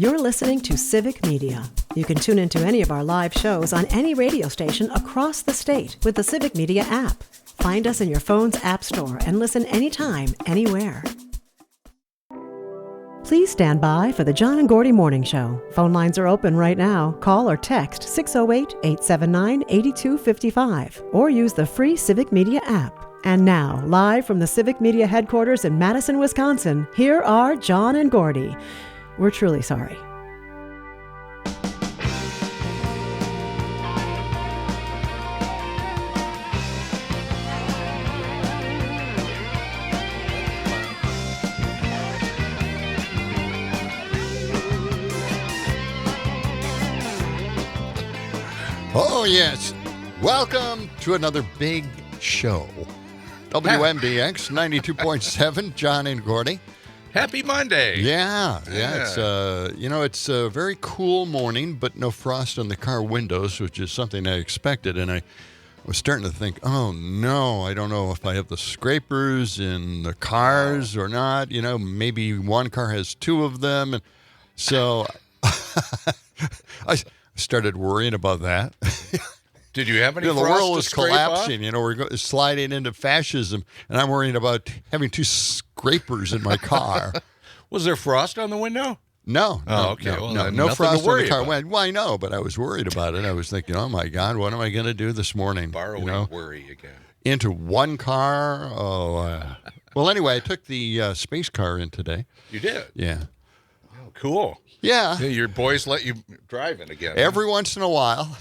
You're listening to Civic Media. You can tune into any of our live shows on any radio station across the state with the Civic Media app. Find us in your phone's app store and listen anytime, anywhere. Please stand by for the John and Gordy Morning Show. Phone lines are open right now. Call or text 608-879-8255 or use the free Civic Media app. And now, live from the Civic Media headquarters in Madison, Wisconsin, here are John and Gordy. We're truly sorry. Oh, yes. Welcome to another big show. WMBX 92.7, John and Gordy. Happy Monday. Yeah. It's a very cool morning, but no frost on the car windows, which is something I expected. And I was starting to think, oh, no, I don't know if I have the scrapers in the cars or not. You know, maybe one car has two of them. And so I started worrying about that. Did you have any the frost world to is scrape collapsing. off? You know, we're sliding into fascism, and I'm worrying about having two scrapers in my car. Was there frost on the window? No. Okay. No frost on the car. About. Well, I know, but I was worried about it. I was thinking, oh, my God, what am I going to do this morning? Borrowing worry again. Into one car? Well, anyway, I took the space car in today. You did? Yeah. Oh, cool. Yeah. Your boys let you drive it again. Every once in a while.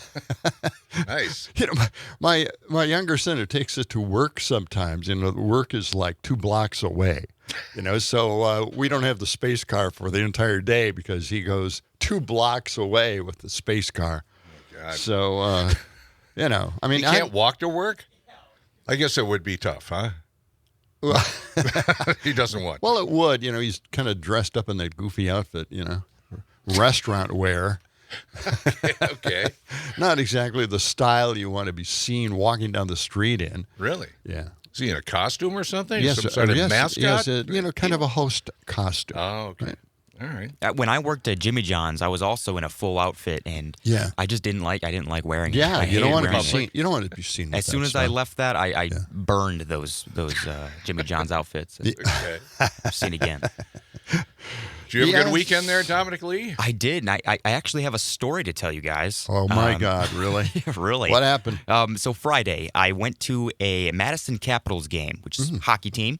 Nice. You know, my younger son who takes it to work sometimes. You know, work is like 2 blocks away. You know, so we don't have the space car for the entire day because he goes 2 blocks away with the space car. Oh, God. So, you know, I mean, you can't walk to work? I guess it would be tough, huh? He doesn't want. Well, it would. You know, he's kind of dressed up in that goofy outfit, you know. Restaurant wear. Okay. Not exactly the style you want to be seen walking down the street in. Really? Yeah. Is he in a costume or something? Yes. Some sort of mascot? Yes, kind of a host costume. Oh, okay. All right. When I worked at Jimmy John's, I was also in a full outfit, and I just didn't like wearing it. Yeah, you don't want to be seen. You don't want to be seen. As soon as I left that, I burned those Jimmy John's outfits. Okay. Seen again. Did you have a good weekend there, Dominic Lee? I did, and I actually have a story to tell you guys. Oh, my God, really? Really? What happened? So Friday, I went to a Madison Capitals game, which is a hockey team,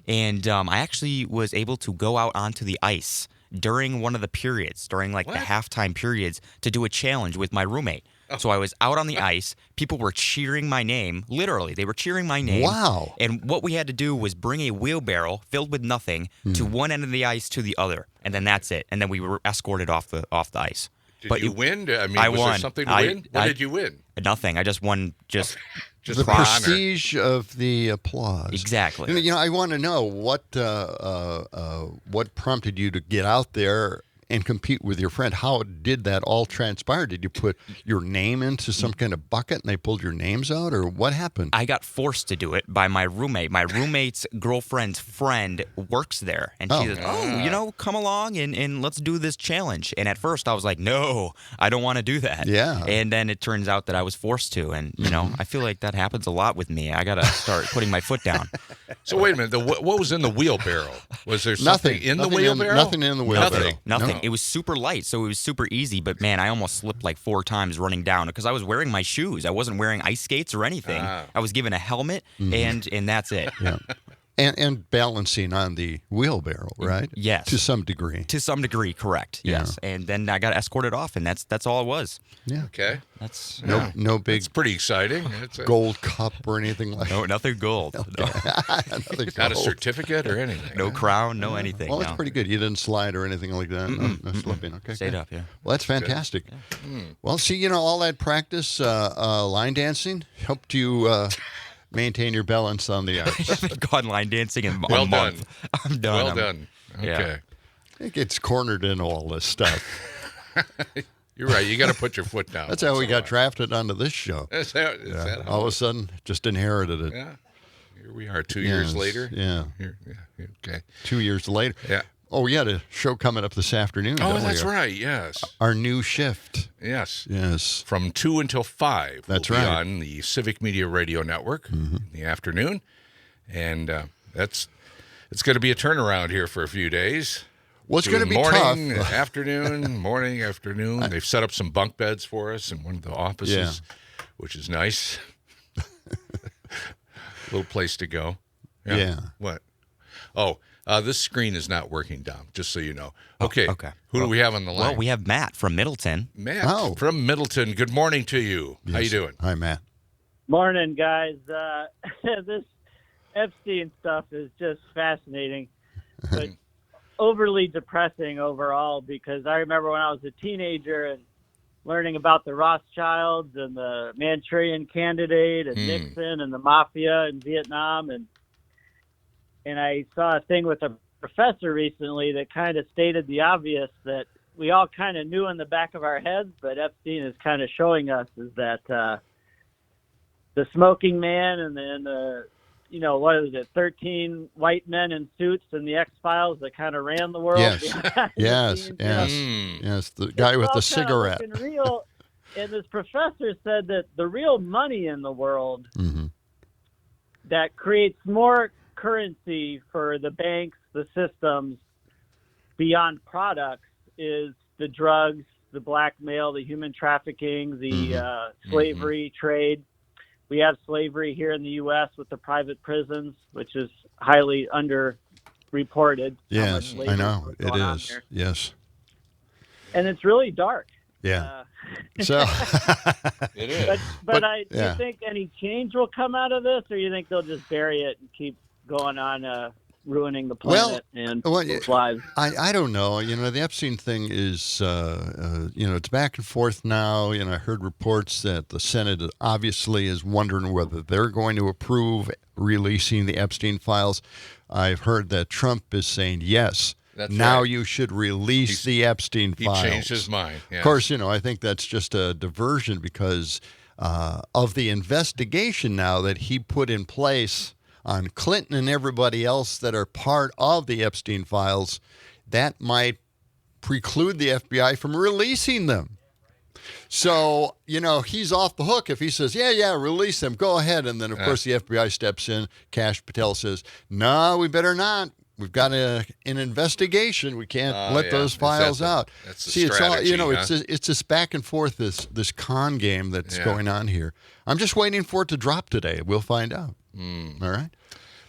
and I actually was able to go out onto the ice during one of the periods, during the halftime periods, to do a challenge with my roommate. So I was out on the ice. People were cheering my name. Literally, they were cheering my name. Wow. And what we had to do was bring a wheelbarrow filled with nothing to one end of the ice to the other. And then that's it. And then we were escorted off the ice. Did you win? I mean, I was won. there something to win? What did you win? Nothing. I just won just the prestige of the applause. Exactly. You know, I want to know what prompted you to get out there and compete with your friend. How did that all transpire? Did you put your name into some kind of bucket and they pulled your names out, or what happened? I got forced to do it by my roommate. My roommate's girlfriend's friend works there, and she says, come along and let's do this challenge. And at first I was like, no, I don't want to do that. Yeah. And then it turns out that I was forced to, and, I feel like that happens a lot with me. I got to start putting my foot down. So wait a minute. What was in the wheelbarrow? Was there something in the wheelbarrow? Nothing in the wheelbarrow. Nothing. No. It was super light, so it was super easy. But, man, I almost slipped like 4 times running down because I was wearing my shoes. I wasn't wearing ice skates or anything. I was given a helmet, and that's it. Yeah. And balancing on the wheelbarrow, right? Yes. To some degree. To some degree, correct. Yeah. Yes. And then I got escorted off, and that's all it was. Yeah. Okay. That's no big. It's pretty exciting. Gold cup or anything like that. No, nothing gold. No. Not a certificate or anything. No crown, no anything. Well, that's pretty good. You didn't slide or anything like that. No slipping. Okay. Stayed up, yeah. Well, that's fantastic. Yeah. Well, see, all that practice, line dancing helped you maintain your balance on the ice. I haven't gone line dancing in well a month. I'm done. Well done. Okay. Yeah. It gets cornered in all this stuff. You're right. You got to put your foot down. That's how we got drafted onto this show. Is that all of a sudden, just inherited it. Yeah. Here we are 2 years later. Yeah. Okay. 2 years later. Yeah. we had a show coming up this afternoon. Oh, that's right. Yes. Our new shift. Yes. Yes. From 2 until 5. That's we'll be right. on the Civic Media Radio Network in the afternoon. And it's going to be a turnaround here for a few days. Well, it's going to be morning, tough. Afternoon, morning, afternoon. They've set up some bunk beds for us in one of the offices, which is nice. Little place to go. Yeah. What? Oh, this screen is not working, Dom, just so you know. Okay. Okay. Who do we have on the line? Well, we have Matt from Middleton. Matt from Middleton. Good morning to you. Yes. How you doing? Hi, Matt. Morning, guys. This Epstein stuff is just fascinating, but overly depressing overall, because I remember when I was a teenager and learning about the Rothschilds and the Manchurian Candidate and Nixon and the Mafia in Vietnam. And I saw a thing with a professor recently that kind of stated the obvious that we all kind of knew in the back of our heads, but Epstein is kind of showing us is that the smoking man and the what is it, 13 white men in suits in the X-Files that kind of ran the world. Yes, yes, the guy with the cigarette. Real, and this professor said that the real money in the world that creates more currency for the banks, the systems, beyond products is the drugs, the blackmail, the human trafficking, the slavery trade. We have slavery here in the U.S. with the private prisons, which is highly underreported. Yes, I know. It is. Yes. And it's really dark. Yeah. So it is. But do you think any change will come out of this, or you think they'll just bury it and keep going on ruining the planet and people's lives? I don't know. The Epstein thing is, it's back and forth now. I heard reports that the Senate obviously is wondering whether they're going to approve releasing the Epstein files. I've heard that Trump is saying, yes, you should release the Epstein files. He changed his mind. Yes. Of course, I think that's just a diversion because of the investigation now that he put in place on Clinton and everybody else that are part of the Epstein files. That might preclude the FBI from releasing them. So, he's off the hook if he says, release them, go ahead. And then, of course, the FBI steps in. Kash Patel says, no, we better not. We've got an investigation. We can't let those files out. That's See, it's all, strategy, it's this back and forth, this con game that's going on here. I'm just waiting for it to drop today. We'll find out. All right.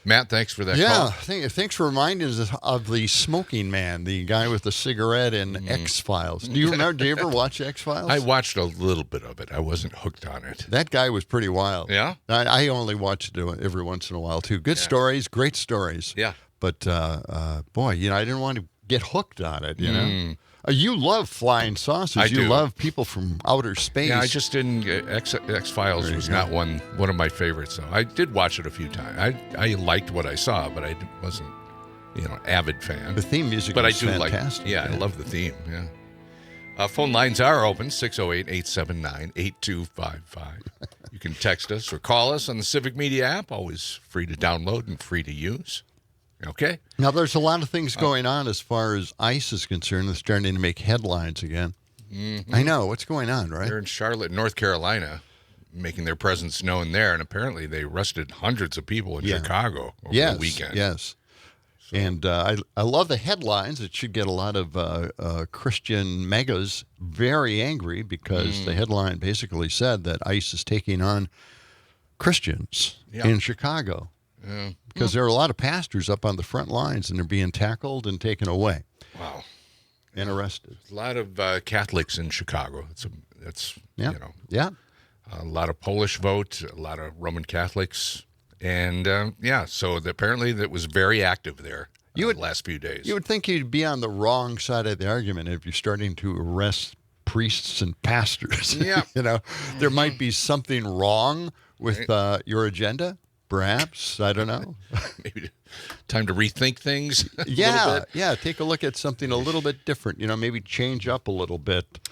Matt, thanks for that call. Yeah, thanks for reminding us of the smoking man, the guy with the cigarette in X-Files. Do you remember? Do you ever watch X-Files? I watched a little bit of it. I wasn't hooked on it. That guy was pretty wild. Yeah? I only watched it every once in a while, too. Good stories, great stories. Yeah. But, boy, I didn't want to get hooked on it, You love flying saucers. I do. You love people from outer space. Yeah, I just didn't. X-Files was not one of my favorites. So I did watch it a few times. I liked what I saw, but I wasn't, avid fan. The theme music but was I do fantastic. I love the theme. Yeah. Phone lines are open, 608-879-8255. You can text us or call us on the Civic Media app. Always free to download and free to use. Okay. Now, there's a lot of things going on as far as ICE is concerned. They're starting to make headlines again. I know. What's going on, right? They're in Charlotte, North Carolina, making their presence known there. And apparently they arrested hundreds of people in Chicago over the weekend. Yes. So. And I love the headlines. It should get a lot of Christian megas very angry because the headline basically said that ICE is taking on Christians in Chicago. Yeah. Because there are a lot of pastors up on the front lines, and they're being tackled and taken away. Wow. And arrested. A lot of Catholics in Chicago. That's a lot of Polish vote, a lot of Roman Catholics. And, so apparently that was very active there the last few days. You would think you'd be on the wrong side of the argument if you're starting to arrest priests and pastors. Yeah. There might be something wrong with your agenda. Perhaps. I don't know. Maybe time to rethink things. Yeah. Take a look at something a little bit different. Maybe change up a little bit.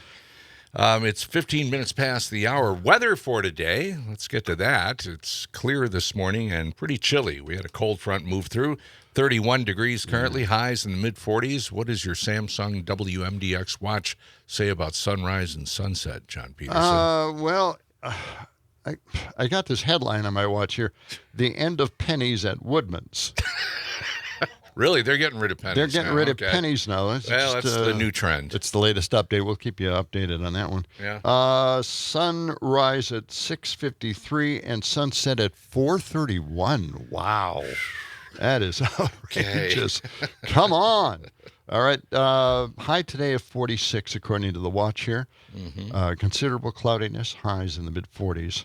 It's 15 minutes past the hour. Weather for today, let's get to that. It's clear this morning and pretty chilly. We had a cold front move through. 31 degrees currently, highs in the mid-40s. What does your Samsung WMDX watch say about sunrise and sunset, John Peterson? I got this headline on my watch here. The end of pennies at Woodman's. Really? They're getting rid of pennies. They're getting rid of Okay. pennies now. That's the new trend. It's the latest update. We'll keep you updated on that one. Yeah. Sunrise at 6:53 and sunset at 4:31. Wow. That is outrageous. Come on. All right. High today of 46, according to the watch here. Mm-hmm. Considerable cloudiness, highs in the mid-40s.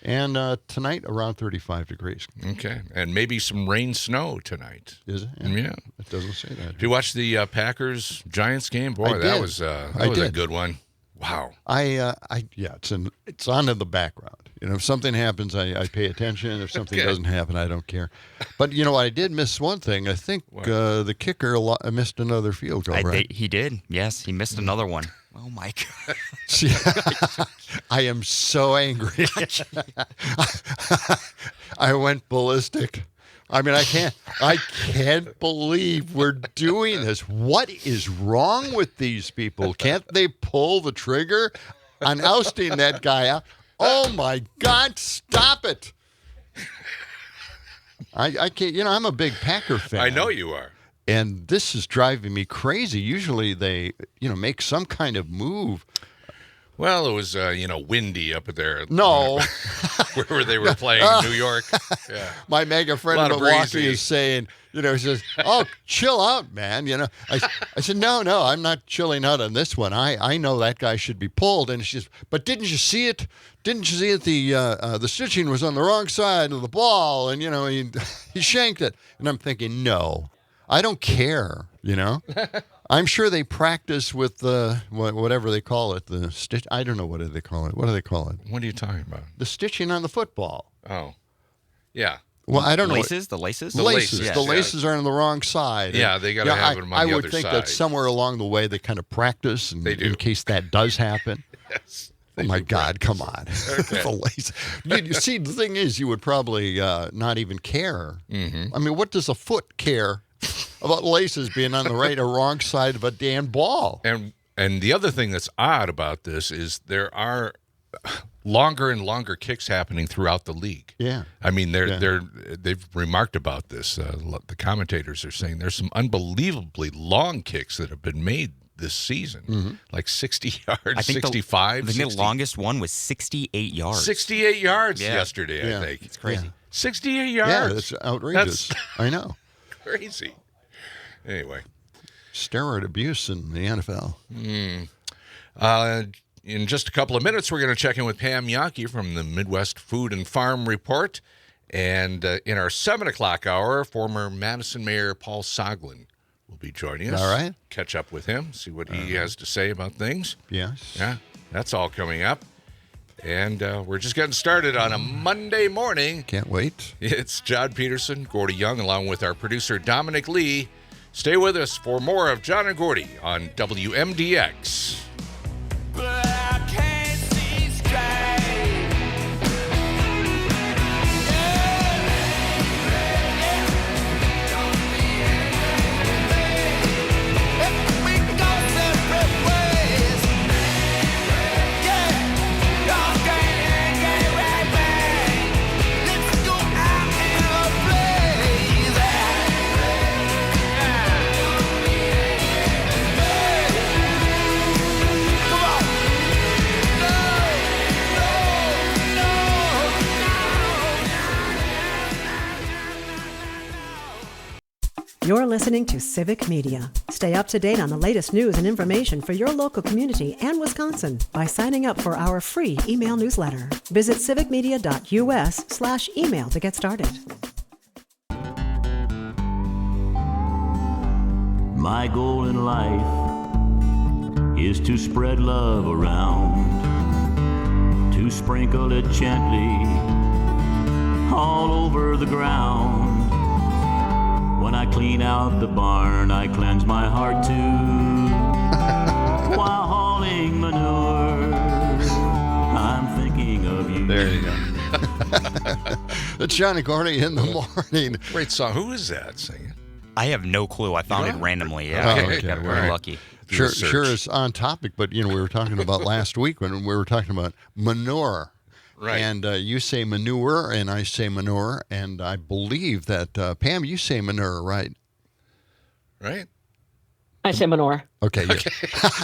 And tonight, around 35 degrees. Okay. And maybe some rain, snow tonight. Is it? Yeah. It doesn't say that. Did you watch the Packers-Giants game? Boy, that was a good one. Wow. It's on in the background. You know, if something happens, I pay attention. If something doesn't happen, I don't care. But, you know, I did miss one thing. I think the kicker missed another field goal, right? He did. Yes, he missed another one. Oh, my God. See, I am so angry. I went ballistic. I mean, I can't believe we're doing this. What is wrong with these people? Can't they pull the trigger on ousting that guy out? Oh, my God, stop it. I can't, you know, I'm a big Packer fan. I know you are. And this is driving me crazy. Usually they, you know, make some kind of move. Well, it was, windy up there. No. Where they were playing in New York. Yeah. My mega friend in Milwaukee is saying, you know, he says, oh, chill out, man. You know, I said, no, I'm not chilling out on this one. I know that guy should be pulled. And she says, but didn't you see it? Didn't you see it? The stitching was on the wrong side of the ball. And, you know, he shanked it. And I'm thinking, no. I don't care, you know. I'm sure they practice with the whatever they call it, the stitch. I don't know what do they call it. What do they call it? What are you talking about? The stitching on the football. Oh, yeah. Well, I don't know. The laces? The laces are on the wrong side. Yeah, they got to have them on the other side. I would think that somewhere along the way they kind of practice in case that does happen. Yes. Oh, my God, come on. Okay. The lace. You see, the thing is, you would probably not even care. Mm-hmm. I mean, what does a foot care about laces being on the right or wrong side of a damn ball? And the other thing that's odd about this is there are longer and longer kicks happening throughout the league. Yeah. I mean, they've remarked about this. The commentators are saying there's some unbelievably long kicks that have been made this season, like 60 yards, 65. I think the longest one was 68 yards. 68 yards yesterday, I think. It's crazy. 68 yards. Yeah, that's outrageous. I know. Crazy. Anyway. Steroid abuse in the NFL. In just a couple of minutes, we're going to check in with Pam Yankee from the Midwest Food and Farm Report. And in our 7 o'clock hour, former Madison Mayor Paul Soglin will be joining us. All right. Catch up with him, see what he has to say about things. Yes. Yeah, that's all coming up. And we're just getting started on a Monday morning. Can't wait. It's John Peterson, Gordy Young, along with our producer Dominic Lee. Stay with us for more of John and Gordy on WMDX. You're listening to Civic Media. Stay up to date on the latest news and information for your local community and Wisconsin by signing up for our free email newsletter. Visit civicmedia.us/email to get started. My goal in life is to spread love around, to sprinkle it gently all over the ground. When I clean out the barn, I cleanse my heart too, while hauling manure It's John and Gordy in the morning. Great song. Who is that singing? I have no clue. I found it randomly. Yeah, Oh, I okay. got really lucky. Sure is on topic, but we were talking about last week when we were talking about manure. Right. And you say manure, and I say manure, and I believe that, Pam, you say manure, right? Right? I say manure. Okay. Yeah.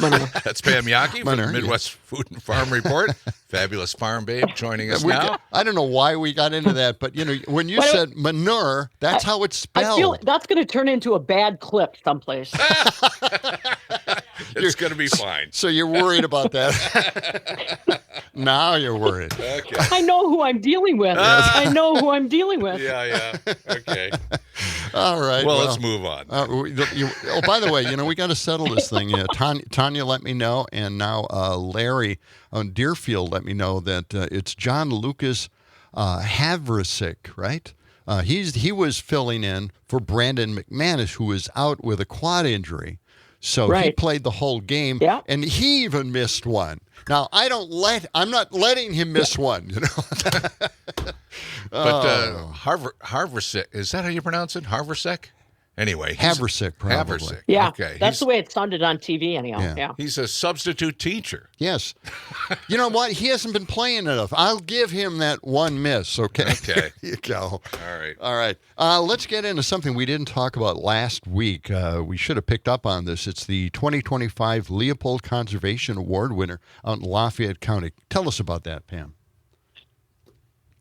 Manure. That's Pam Yaki from Manure, the Midwest Food and Farm Report. Fabulous farm babe joining us now. I don't know why we got into that, but when you said manure, that's how it's spelled. I feel that's going to turn into a bad clip someplace. It's going to be fine. So you're worried about that? Now you're worried. Okay. I know who I'm dealing with. I know who I'm dealing with. Yeah. Okay. All right. Well, let's move on. By the way, we got to settle this thing. Tanya let me know, and now Larry on Deerfield let me know that it's John Lucas Havrasik, right? He was filling in for Brandon McManus, who was out with a quad injury. So he played the whole game, and he even missed one. Now I'm not letting him miss one. But Havrasik, is that how you pronounce it? Havrasik? Anyway, Havrasik, probably. Havrasik. Yeah, okay. that's the way it sounded on TV anyhow. Yeah. He's a substitute teacher. Yes. You know what? He hasn't been playing enough. I'll give him that one miss, okay? Okay. There you go. All right. Let's get into something we didn't talk about last week. We should have picked up on this. It's the 2025 Leopold Conservation Award winner out in Lafayette County. Tell us about that, Pam.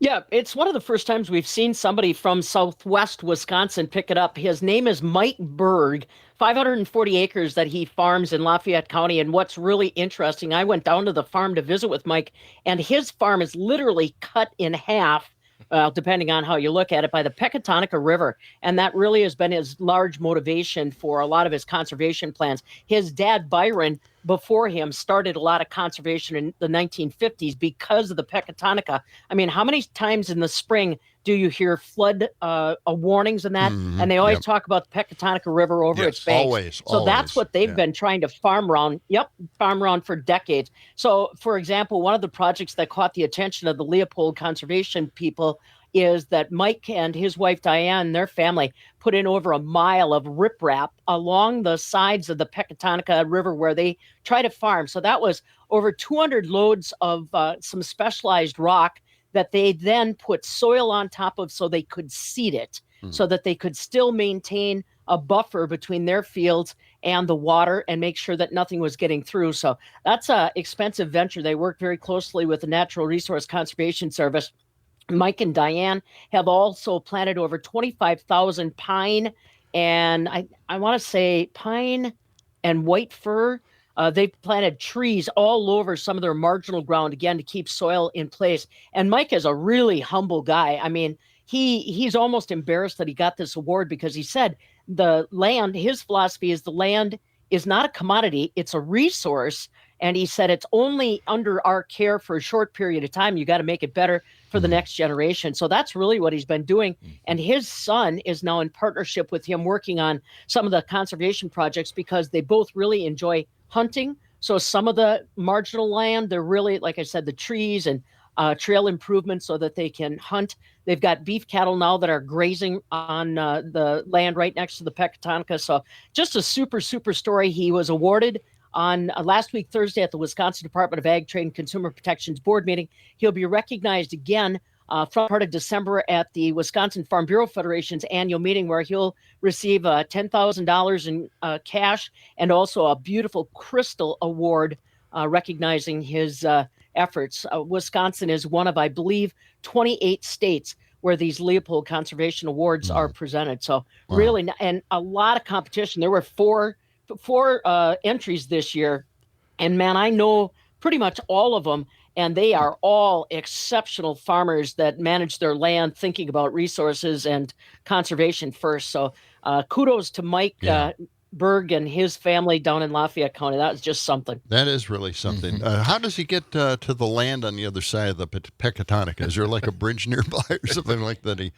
Yeah, it's one of the first times we've seen somebody from southwest Wisconsin pick it up. His name is Mike Berg, 540 acres that he farms in Lafayette County. And what's really interesting, I went down to the farm to visit with Mike, and his farm is literally cut in half, depending on how you look at it, by the Pecatonica River. And that really has been his large motivation for a lot of his conservation plans. His dad, Byron, before him, started a lot of conservation in the 1950s because of the Pecatonica. I mean, how many times in the spring do you hear flood warnings and that? Mm-hmm. And they always talk about the Pecatonica River over its banks. Always. So that's what they've been trying to farm around for decades. So, for example, one of the projects that caught the attention of the Leopold conservation people is that Mike and his wife Diane, their family, put in over a mile of riprap along the sides of the Pecatonica River where they try to farm. So that was over 200 loads of some specialized rock that they then put soil on top of so they could seed it, so that they could still maintain a buffer between their fields and the water and make sure that nothing was getting through. So that's an expensive venture. They work very closely with the Natural Resource Conservation Service. Mike and Diane have also planted over 25,000 pine and I want to say pine and white fir. They've planted trees all over some of their marginal ground, again, to keep soil in place. And Mike is a really humble guy. I mean, he's almost embarrassed that he got this award because he said the land, his philosophy is the land is not a commodity, it's a resource. And he said it's only under our care for a short period of time. You got to make it better for the next generation. So that's really what he's been doing. And his son is now in partnership with him working on some of the conservation projects because they both really enjoy hunting. So some of the marginal land, they're really, like I said, the trees and trail improvements so that they can hunt. They've got beef cattle now that are grazing on the land right next to the Pecatonica. So just a super, super story. He was awarded on last week, Thursday, at the Wisconsin Department of Ag, Trade, and Consumer Protection's board meeting. He'll be recognized again from part of December at the Wisconsin Farm Bureau Federation's annual meeting, where he'll receive $10,000 in cash and also a beautiful crystal award recognizing his efforts. Wisconsin is one of, I believe, 28 states where these Leopold Conservation Awards are presented. So really, and a lot of competition. There were four entries this year, and man, I know pretty much all of them, and they are all exceptional farmers that manage their land thinking about resources and conservation first. So kudos to Mike Berg and his family down in Lafayette County. That was just something. That is really something. How does he get to the land on the other side of the Pecatonica? Is there like a bridge nearby or something like that? He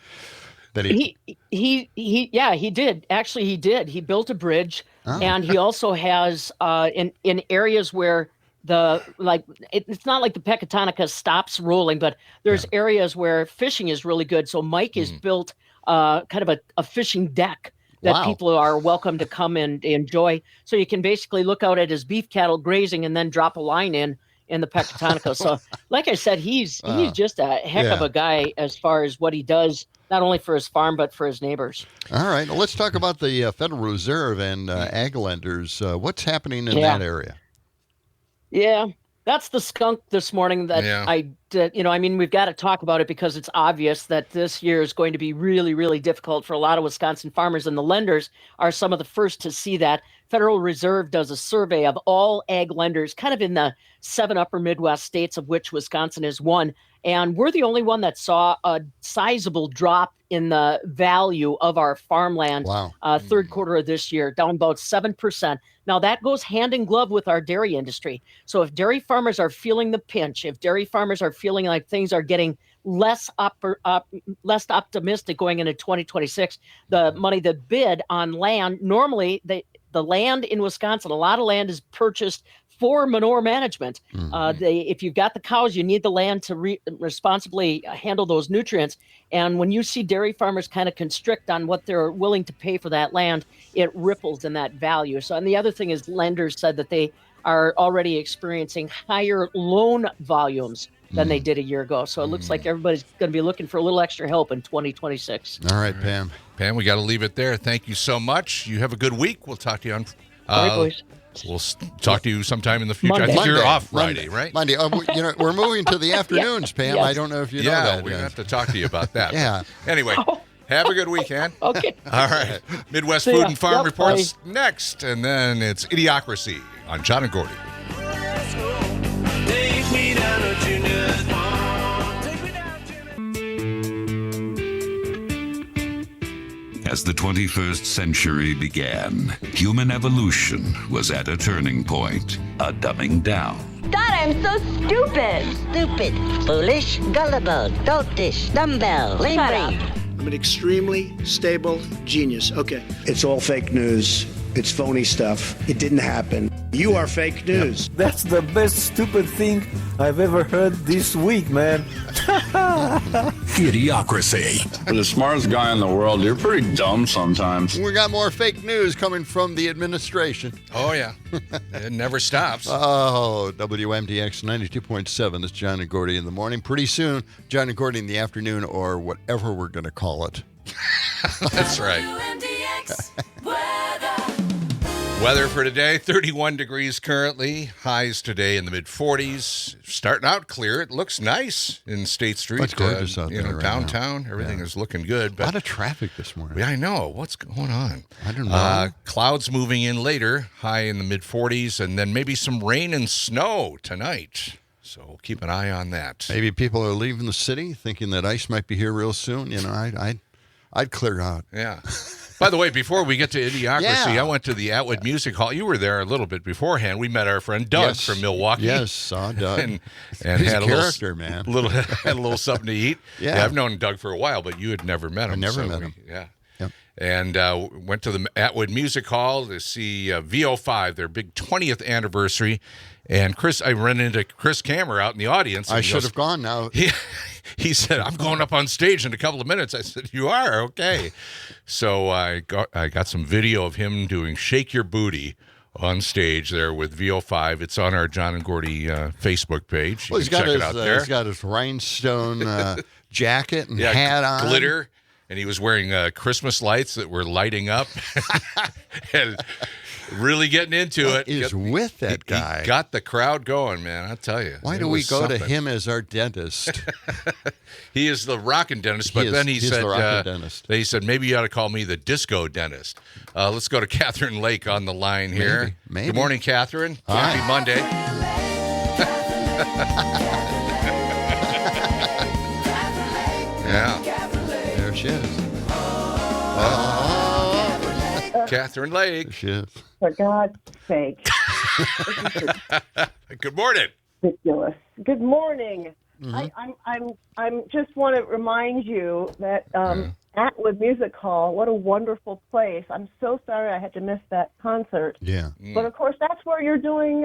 did. Actually, he did. He built a bridge, and he also has in areas where it's not like the Pecatonica stops rolling, but there's areas where fishing is really good. So Mike has built kind of a fishing deck that people are welcome to come and enjoy. So you can basically look out at his beef cattle grazing and then drop a line in the Pecatonica. So like I said, he's just a heck of a guy as far as what he does, not only for his farm, but for his neighbors. All right. Well, let's talk about the Federal Reserve and ag lenders. What's happening in that area? Yeah, that's the skunk this morning that we've got to talk about it because it's obvious that this year is going to be really, really difficult for a lot of Wisconsin farmers, and the lenders are some of the first to see that. Federal Reserve does a survey of all ag lenders, kind of in the 7 upper Midwest states, of which Wisconsin is one. And we're the only one that saw a sizable drop in the value of our farmland third quarter of this year, down about 7%. Now, that goes hand in glove with our dairy industry. So if dairy farmers are feeling the pinch, if dairy farmers are feeling like things are getting less optimistic going into 2026, the money that bid on land, normally the land in Wisconsin, a lot of land is purchased for manure management. If you've got the cows, you need the land to responsibly handle those nutrients. And when you see dairy farmers kind of constrict on what they're willing to pay for that land, it ripples in that value. So, and the other thing is lenders said that they are already experiencing higher loan volumes than they did a year ago. So it looks like everybody's going to be looking for a little extra help in 2026. All right, Pam. Pam, we got to leave it there. Thank you so much. You have a good week. We'll talk to you on... All right, boys. We'll talk to you sometime in the future. Monday. I think you're off Friday, right? Monday. We're moving to the afternoons, Pam. Yes. I don't know if you know that. Yeah, we have to talk to you about that. Yeah. Anyway, have a good weekend. Okay. All right. Midwest Food and Farm Reports next, and then it's Idiocracy on John and Gordy. As the 21st century began, human evolution was at a turning point, a dumbing down. God, I'm so stupid. Stupid, foolish, gullible, doltish, dumbbell, lame brain. I'm an extremely stable genius. Okay. It's all fake news. It's phony stuff. It didn't happen. You are fake news. That's the best stupid thing I've ever heard this week, man. Idiocracy. For the smartest guy in the world, you're pretty dumb sometimes. We got more fake news coming from the administration. Oh, yeah. It never stops. Oh, WMDX 92.7. This is John and Gordy in the morning. Pretty soon, John and Gordy in the afternoon, or whatever we're going to call it. That's right. Weather for today, 31 degrees currently. Highs today in the mid-40s. Starting out clear. It looks nice in State Street. It's gorgeous out there right downtown. now. Everything is looking good. But a lot of traffic this morning. Yeah, I know. What's going on? I don't know. Clouds moving in later. High in the mid-40s. And then maybe some rain and snow tonight. So keep an eye on that. Maybe people are leaving the city thinking that ice might be here real soon. You know, I'd clear out. Yeah. By the way, before we get to Idiocracy, I went to the Atwood Music Hall. You were there a little bit beforehand. We met our friend Doug from Milwaukee. Yes, saw Doug. and He's had a character, man. Had a little something to eat. Yeah. I've known Doug for a while, but you had never met him. I never met him. Yeah. Yep. And went to the Atwood Music Hall to see VO5, their big 20th anniversary. And I ran into Chris Kammer out in the audience. I should have gone now. He said, I'm going up on stage in a couple of minutes. I said, you are? Okay. So I got some video of him doing Shake Your Booty on stage there with VO5. It's on our John and Gordy Facebook page. You can check it out there. He's got his rhinestone jacket and hat on. Glitter. And he was wearing Christmas lights that were lighting up. And really getting into it. What is with that guy? He got the crowd going, man. I'll tell you. Why do we go to him as our dentist? He is the rockin' dentist, but then he said, the rockin' dentist. He said, maybe you ought to call me the disco dentist. Let's go to Catherine Lake on the line here. Maybe. Good morning, Catherine. Hi. Happy Monday. Yeah. There she is. Catherine Lake. There she is. For God's sake. Good morning. Ridiculous. Good morning. I'm just want to remind you that Atwood Music Hall, what a wonderful place. I'm so sorry I had to miss that concert. Yeah. But of course, that's where you're doing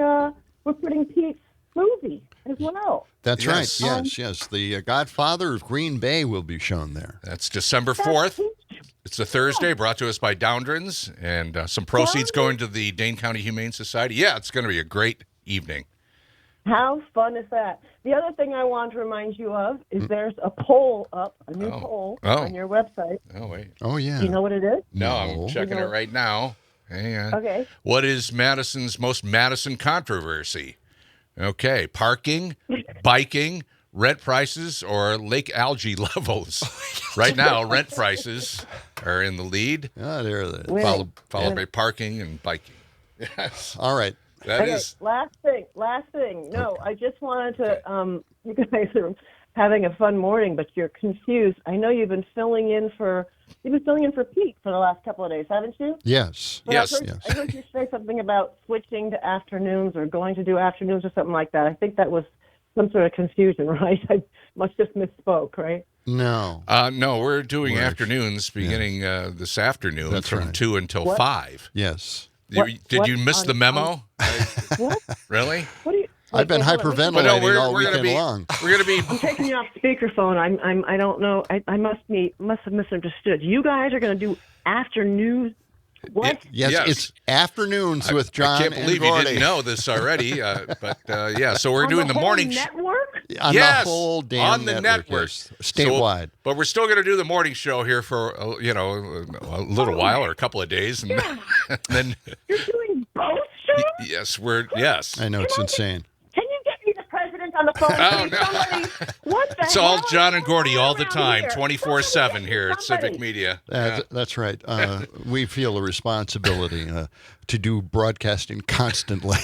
we're putting Pete's movie as well. That's Yes. right. Yes. The Godfather of Green Bay will be shown there. That's December 4th. It's a Thursday, brought to us by Downdrins, and some proceeds going to the Dane County Humane Society. Yeah, it's going to be a great evening. How fun is that? The other thing I want to remind you of is there's a poll up, a new poll on your website. Oh, wait. Oh, yeah. Do you know what it is? No, I'm checking it right now. Hang on. Okay. What is Madison's most Madison controversy? Okay, parking, biking, rent prices, or lake algae levels. Right now, rent prices are in the lead. Ah, there it is. Followed by parking and biking. Yes. All right. That is. Last thing. No, I just wanted to, you guys are having a fun morning, but you're confused. I know you've been filling in for Pete for the last couple of days, haven't you? Yes. But Yes. I heard you say something about switching to afternoons or going to do afternoons or something like that. I think that was some sort of confusion, right? I must just misspoke, right? No. No, we're doing afternoons beginning this afternoon. That's from right. 2 until 5. Yes. Did you miss the memo? What? Really? What do you? I've been hyperventilating all weekend long. We're going to be. I'm taking you off speakerphone. I don't know. I must have misunderstood. You guys are going to do afternoons. What? Yes, it's afternoons with John. I can't believe and you Gordy. didn't know this already. But yeah, so we're On doing the whole morning network. On yes, the whole damn on the network, yes, statewide. But we're still going to do the morning show here for a little while or a couple of days, and then You're doing both shows? yes. I know it's insane. Can you get me the president on the phone? Oh, no. Somebody, what the It's hell all is John and going Gordy on all the around time, here? 24/7 here at Somebody. Civic Media. Yeah. That's right. We feel a responsibility to do broadcasting constantly.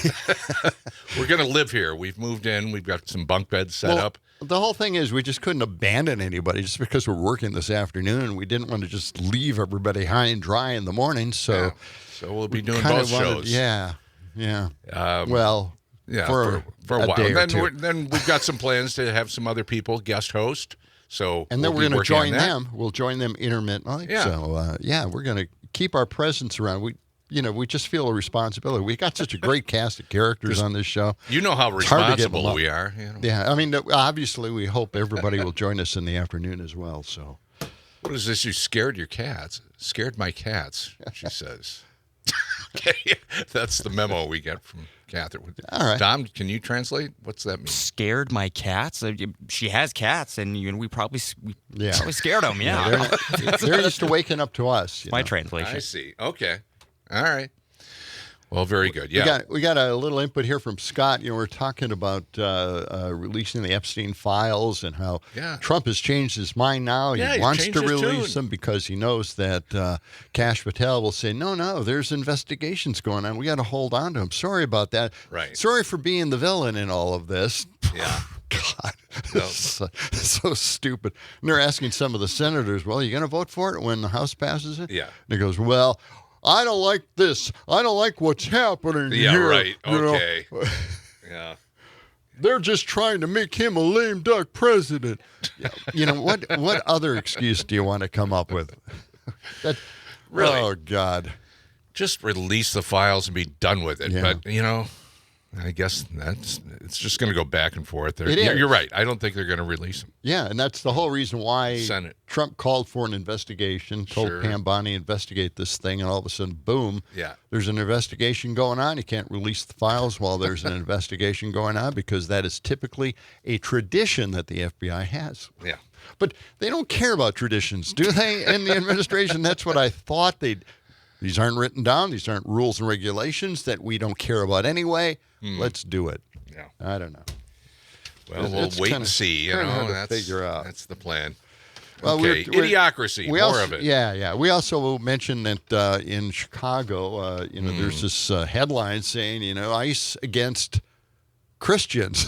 We're going to live here. We've moved in. We've got some bunk beds set up. The whole thing is we just couldn't abandon anybody just because we're working this afternoon. We didn't want to just leave everybody high and dry in the morning. So, So we'll be doing kind both of wanted- shows. Yeah. Yeah, for a while. day or Then two. then we've got some plans to have some other people guest host. So And then we'll we're be going to working on join that. them. We'll join them intermittently. Yeah. So, we're going to keep our presence around. We just feel a responsibility. We got such a great cast of characters on this show. You know how It's hard to give them responsible up. we are. You know. Yeah, I mean, obviously, we hope everybody will join us in the afternoon as well. So, What is this? You scared your cats. Scared my cats, she says. Okay, that's the memo we get from Catherine. All right. Dom, can you translate? What's that mean? Scared my cats? She has cats, and we probably scared them. Yeah, they're used to waking up to us. My translation. I see. Okay. All right. Well, very good. Yeah. We got a little input here from Scott. We're talking about releasing the Epstein files and how Trump has changed his mind now. Yeah, He he's wants changed to his release tune. them because he knows that Kash Patel will say, no, there's investigations going on. We got to hold on to him. Sorry about that. Right. Sorry for being the villain in all of this. Yeah. God, so stupid. And they're asking some of the senators, well, are you going to vote for it when the House passes it? Yeah. And he goes, well, I don't like this. I don't like what's happening Yeah, here. right. you know. Okay. Yeah. They're just trying to make him a lame duck president. What other excuse do you want to come up with? Really? Oh, God. Just release the files and be done with it. Yeah. But, I guess it's just going to go back and forth. It is. You're right. I don't think they're going to release them. Yeah, and that's the whole reason why Senate. Trump called for an investigation, told Sure. Pam Bondi investigate this thing, and all of a sudden, boom, Yeah. there's an investigation going on. You can't release the files while there's an investigation going on because that is typically a tradition that the FBI has. Yeah. But they don't care about traditions, do they, in the administration? That's what I thought they'd... These aren't written down. These aren't rules and regulations that we don't care about anyway. Let's do it. Yeah. I don't know. Well, we'll wait and see. Hard to That's figure out. That's the plan. Well, Okay. Idiocracy. More of it. Yeah. We also will mention that in Chicago, there's this headline saying, ICE against Christians,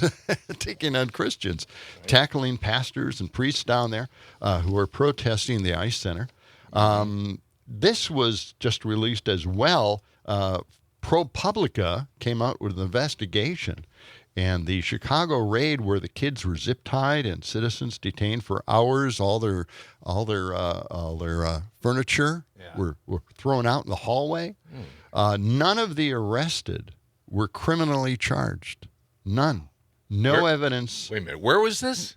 taking on Christians, tackling pastors and priests down there who are protesting the ICE Center. This was just released as well. ProPublica came out with an investigation, and the Chicago raid where the kids were zip tied and citizens detained for hours, all their furniture were thrown out in the hallway. None of the arrested were criminally charged. None. No evidence. Wait a minute. Where was this?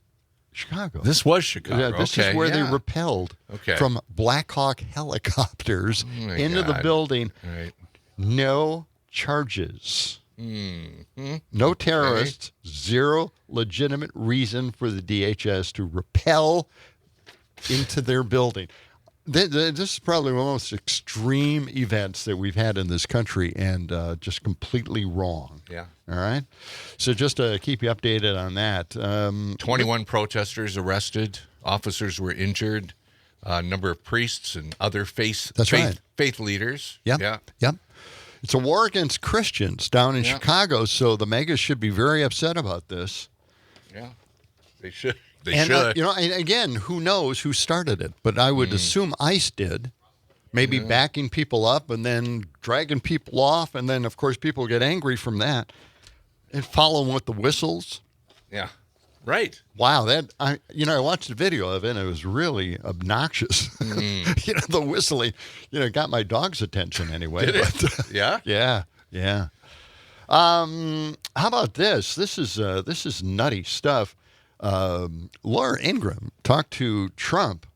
Chicago. This was Chicago. Yeah, this is where they rappelled from Black Hawk helicopters into the building. Right. No charges. No terrorists. Zero legitimate reason for the DHS to rappel into their building. This is probably one of the most extreme events that we've had in this country, and just completely wrong. Yeah. All right? So just to keep you updated on that. 21 protesters arrested. Officers were injured. A number of priests and other faith leaders. Yep. Yeah. Yep. It's a war against Christians down in Chicago, so the megas should be very upset about this. Yeah. They should. They should. And again, who knows who started it? But I would assume ICE did. Maybe backing people up and then dragging people off, and then, of course, people get angry from that and follow them with the whistles. Yeah. Right. Wow. I watched the video of it, and it was really obnoxious. The whistling, got my dog's attention anyway. Did it? Yeah? Yeah. How about this? This is nutty stuff. Laura Ingraham talked to Trump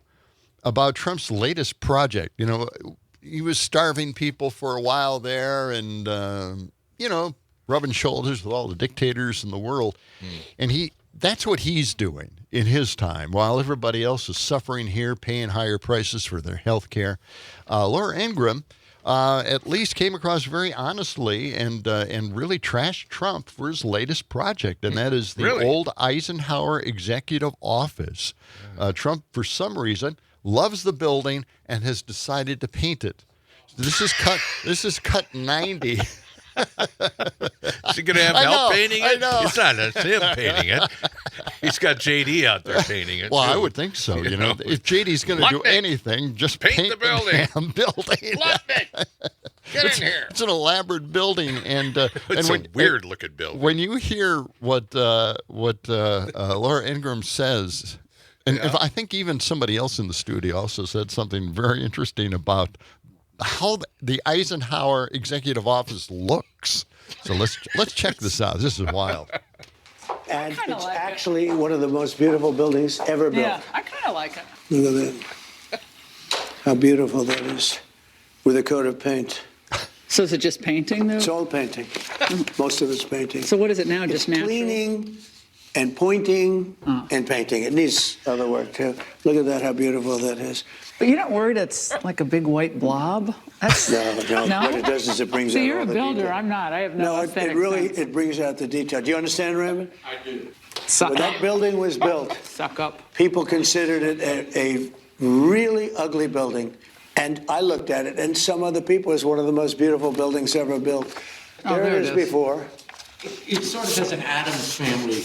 about Trump's latest project. He was starving people for a while there and, rubbing shoulders with all the dictators in the world. And that's what he's doing in his time while everybody else is suffering here, paying higher prices for their health care. Laura Ingraham at least came across very honestly and really trashed Trump for his latest project, and that is the old Eisenhower Executive Office. Trump, for some reason, loves the building and has decided to paint it. This is cut 90. Is he going to have help painting it? I know. It's not him painting it. He's got JD out there painting it. Well, too. I would think so. If JD's going to do anything, just paint the building. Damn building. Love it. Get in here. It's an elaborate building, and it's a weird-looking building. When you hear what Laura Ingraham says, and I think even somebody else in the studio also said something very interesting about how the Eisenhower Executive Office looks. So let's check this out. This is wild. And it's actually one of the most beautiful buildings ever built. Yeah, I kind of like it. Look at that. How beautiful that is. With a coat of paint. So is it just painting, though? It's all painting. Most of it's painting. So what is it now? It's Just natural? cleaning and pointing and painting. It needs other work, too. Look at that, how beautiful that is. But you're not worried it's like a big white blob? That's No. What it does is it brings So out you're all a the builder. detail. I'm not. I have no No, aesthetic it really sense. it brings out the detail. Do you understand, Raymond? I do. When that building was built, Suck up. people considered it a really ugly building. And I looked at it, and some other people, it's one of the most beautiful buildings ever built. There it is before. It sort of has an Addams Family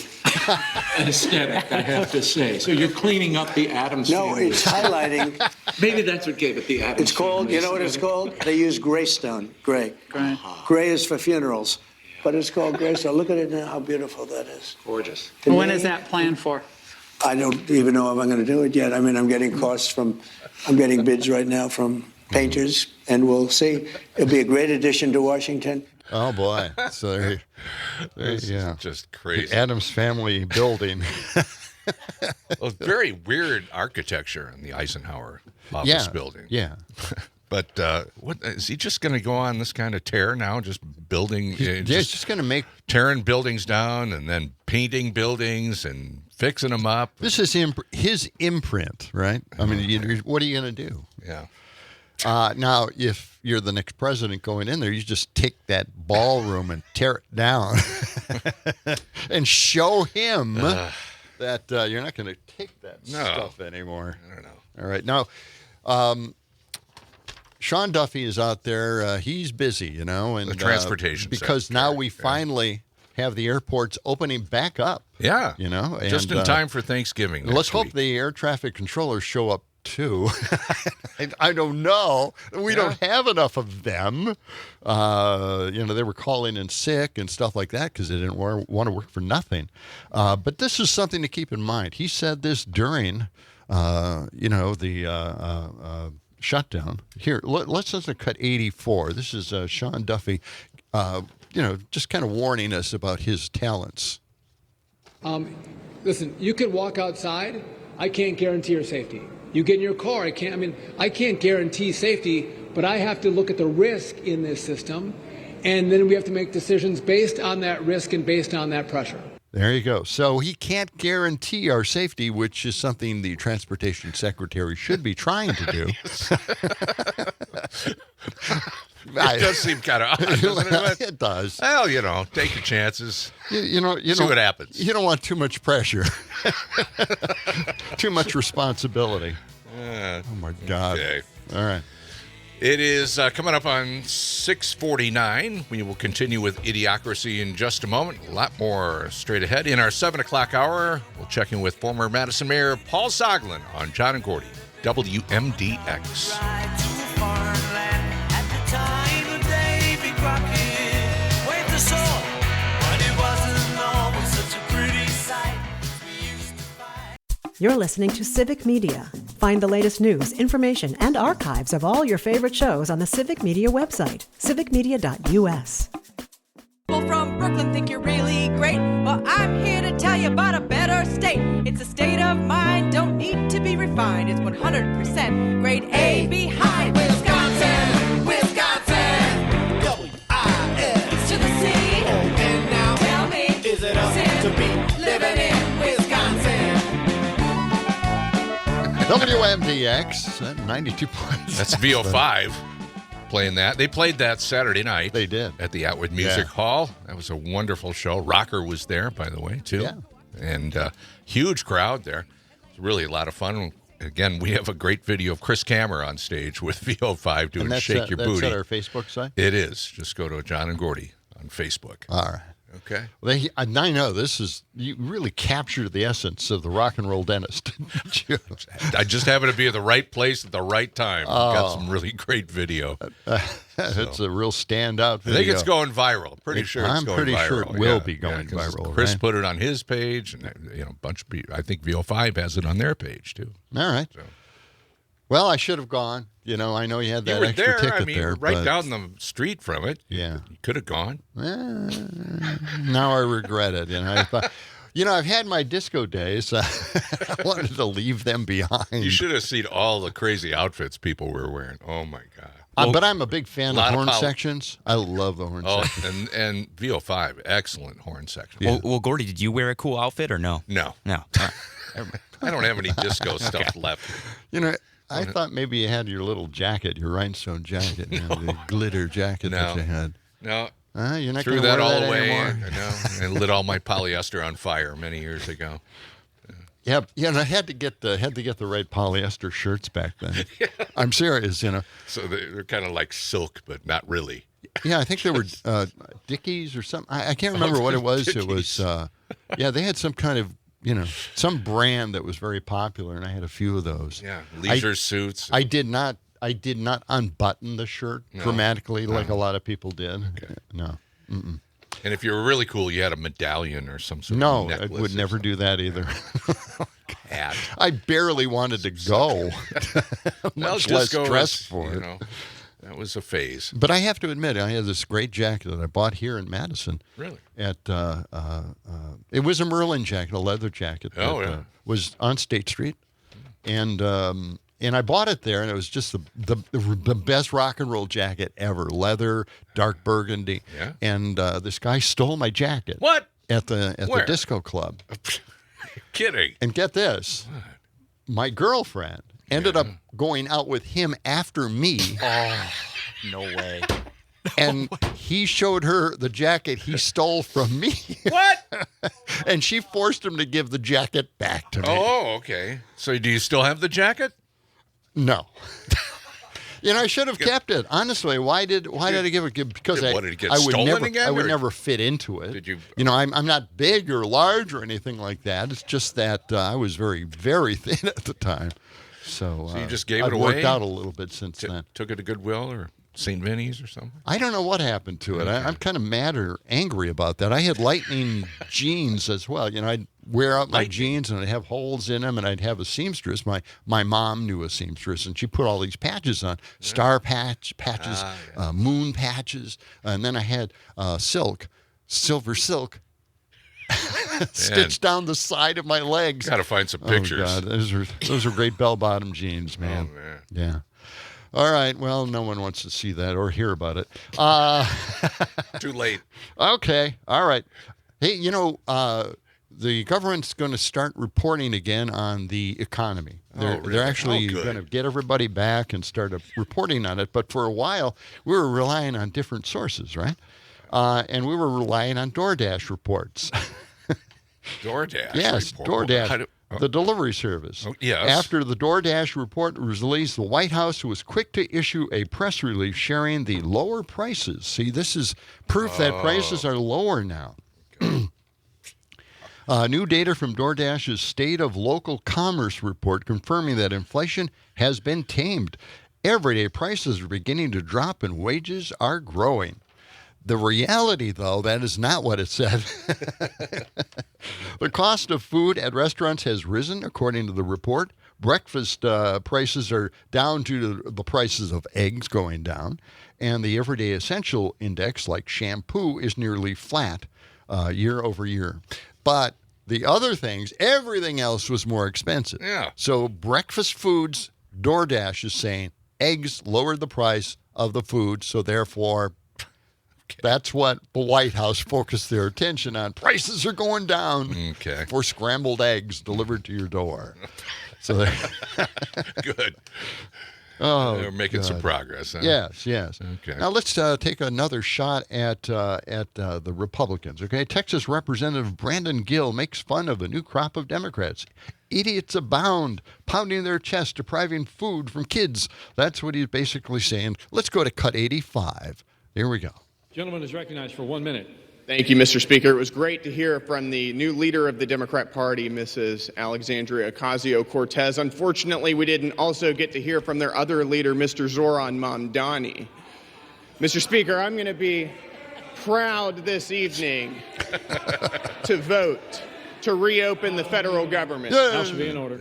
aesthetic, I have to say. So you're cleaning up the Addams No, Family. it's highlighting. Maybe that's what gave it the Addams It's called, Family you know what it's called? They use graystone, gray. Gray is for funerals, but it's called graystone. Look at it now, how beautiful that is. Gorgeous. To When me, is that planned for? I don't even know if I'm going to do it yet. I mean, I'm getting bids right now from painters, and we'll see. It'll be a great addition to Washington. Oh, boy. So there This is just crazy. The Addams Family building. Well, very weird architecture in the Eisenhower office building. Yeah. But what is he just going to go on this kind of tear now? Just building, He's just going to tearing buildings down and then painting buildings and fixing them up. This is his imprint, right? I mean, what are you going to do? Yeah. Now, if you're the next president going in there, you just take that ballroom and tear it down and show him that you're not going to take that stuff anymore. I don't know. All right. Now, Sean Duffy is out there. He's busy, and the transportation because now we finally have the airports opening back up. Yeah. And, just in time for Thanksgiving. Let's hope the air traffic controllers show up too. I don't know. We don't have enough of them. They were calling in sick and stuff like that because they didn't want to work for nothing. But this is something to keep in mind. He said this during, the shutdown. Here, let's listen to cut 84. This is Sean Duffy just kind of warning us about his talents. Listen, you could walk outside. I can't guarantee your safety. You get in your car. I can't guarantee safety, but I have to look at the risk in this system, and then we have to make decisions based on that risk and based on that pressure. There you go. So he can't guarantee our safety, which is something the transportation secretary should be trying to do. It does seem kind of odd, doesn't it? It does. Well, take your chances. See what happens. You don't want too much pressure. Too much responsibility. Oh, my God. Okay. All right. It is coming up on 6:49. We will continue with Idiocracy in just a moment. A lot more straight ahead. In our 7 o'clock hour, we'll check in with former Madison Mayor Paul Soglin on John and Gordy, WMDX. You're listening to Civic Media. Find the latest news, information, and archives of all your favorite shows on the Civic Media website, civicmedia.us. People from Brooklyn think you're really great. Well, I'm here to tell you about a better state. It's a state of mind, don't need to be refined. It's 100% grade A behind Wisconsin, Wisconsin. W-I-S to the C. Oh, and now tell me, is it up to be living in Wisconsin? WMDX at 92 points. That's VO5 playing that. They played that Saturday night. They did. At the Atwood Music Hall. That was a wonderful show. Rocker was there, by the way, too. Yeah. And huge crowd there. It was really a lot of fun. Again, we have a great video of Chris Kammer on stage with VO5 doing Shake Your Booty. That's at our Facebook site? It is. Just go to John and Gordy on Facebook. All right. Okay. Well, I know you really captured the essence of the rock and roll dentist. I just happened to be at the right place at the right time. Got some really great video. It's a real standout video. I think it's going viral. Pretty sure it's going viral. I'm pretty sure it will be going viral. Chris put it on his page, and a bunch of people. I think VO5 has it on their page too. All right. So. Well, I should have gone. I know you had that extra ticket there. Right down the street from it. Yeah. You could have gone. Now I regret it. I thought, I've had my disco days. I wanted to leave them behind. You should have seen all the crazy outfits people were wearing. Oh, my God. But I'm a big fan of horn sections. I love the horn sections. And VO5, excellent horn section. Yeah. Well, Gordy, did you wear a cool outfit or no? No. I don't have any disco stuff left. I thought maybe you had your little jacket, your rhinestone jacket, the glitter jacket that you had. No. You're not threw going to that wear all that away. anymore. And lit all my polyester on fire many years ago. Yeah, and I had to get the right polyester shirts back then. Yeah. I'm serious, So they're kind of like silk, but not really. Yeah, I think they were Dickies or something. I can't remember what it was. Dickies. It was, they had some kind of, some brand that was very popular, and I had a few of those. Yeah, leisure suits. I did not unbutton the shirt dramatically like a lot of people did. Okay. No. Mm-mm. And if you were really cool, you had a medallion or some sort of necklace. No, I would never do that either. Hat. I barely wanted to go. Much less dressed for it. That was a phase. But I have to admit, I had this great jacket that I bought here in Madison. Really? It was a Merlin jacket, a leather jacket. That was on State Street. And I bought it there, and it was just the best rock and roll jacket ever. Leather, dark burgundy. Yeah. And this guy stole my jacket. What? At the disco club. You're kidding. And get this. What? My girlfriend ended up going out with him after me. Oh, no way. And he showed her the jacket he stole from me. What? And she forced him to give the jacket back to me. Oh, okay. So do you still have the jacket? No. I should have kept it. Honestly, why did I give it? Because I would never fit into it. Did you? I'm not big or large or anything like that. It's just that I was very, very thin at the time. So you just gave it away? away? Worked out a little bit since then. Took it to Goodwill or St. Vinny's or something? I don't know what happened to it. I'm kind of mad or angry about that. I had lightning jeans as well. wear out my jeans, and I'd have holes in them, and I'd have a seamstress. My mom knew a seamstress, and she put all these patches on, star patches, moon patches, and then I had silver silk, stitched down the side of my legs. Got to find some pictures. Oh, God. Those are great bell-bottom jeans, man. Oh, man. Yeah. All right. Well, no one wants to see that or hear about it. Too late. Okay. All right. Hey, the government's going to start reporting again on the economy. They're actually going to get everybody back and start reporting on it. But for a while, we were relying on different sources, right? And we were relying on DoorDash reports. DoorDash? Yes, report. DoorDash, the delivery service. Oh, yes. After the DoorDash report was released, the White House was quick to issue a press release sharing the lower prices. See, this is proof that prices are lower now. New data from DoorDash's State of Local Commerce report confirming that inflation has been tamed. Everyday prices are beginning to drop and wages are growing. The reality, though, that is not what it said. The cost of food at restaurants has risen, according to the report. Breakfast prices are down due to the prices of eggs going down. And the everyday essential index, like shampoo, is nearly flat year over year. But the other things, everything else was more expensive. Yeah. So breakfast foods, DoorDash is saying, eggs lowered the price of the food, so therefore that's what the White House focused their attention on. Prices are going down for scrambled eggs delivered to your door. So good. Oh, they're making some progress. Huh? Yes. Okay. Now let's take another shot at the Republicans. Okay, Texas Representative Brandon Gill makes fun of a new crop of Democrats. Idiots abound, pounding their chest, depriving food from kids. That's what he's basically saying. Let's go to cut 85. Here we go. Gentleman is recognized for 1 minute. Thank you, Mr. Speaker. It was great to hear from the new leader of the Democrat Party, Mrs. Alexandria Ocasio-Cortez. Unfortunately, we didn't also get to hear from their other leader, Mr. Zoran Mamdani. Mr. Speaker, I'm going to be proud this evening to vote to reopen the federal government. That should be in order.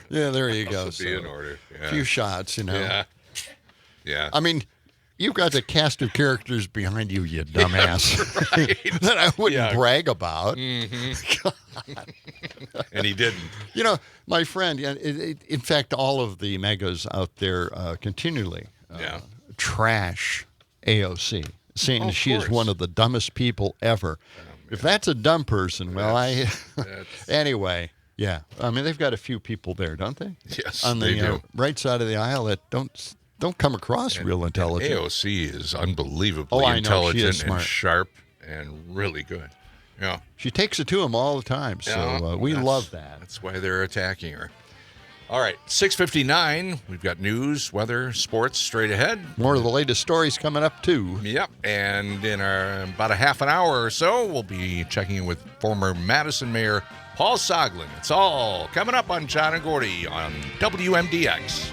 Yeah, there you go. Be in order. A few shots, Yeah. I mean, you've got the cast of characters behind you, you dumbass, that I wouldn't brag about. Mm-hmm. And he didn't. My friend, in fact, all of the megas out there continually trash AOC, saying she is one of the dumbest people ever. If that's a dumb person, anyway, yeah. I mean, they've got a few people there, don't they? Yes, on they the do. Right side of the aisle that don't come across real intelligent. AOC is unbelievably intelligent and sharp and really good. Yeah. She takes it to him all the time, so we love that. That's why they're attacking her. All right, 6:59. We've got news, weather, sports straight ahead. More of the latest stories coming up, too. Yep, and in about a half an hour or so, we'll be checking in with former Madison Mayor Paul Soglin. It's all coming up on John and Gordy on WMDX.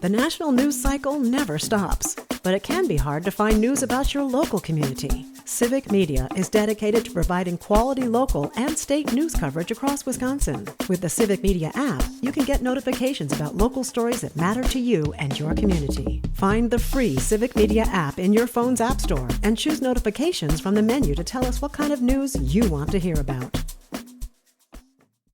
The national news cycle never stops, but it can be hard to find news about your local community. Civic Media is dedicated to providing quality local and state news coverage across Wisconsin. With the Civic Media app, you can get notifications about local stories that matter to you and your community. Find the free Civic Media app in your phone's app store and choose notifications from the menu to tell us what kind of news you want to hear about.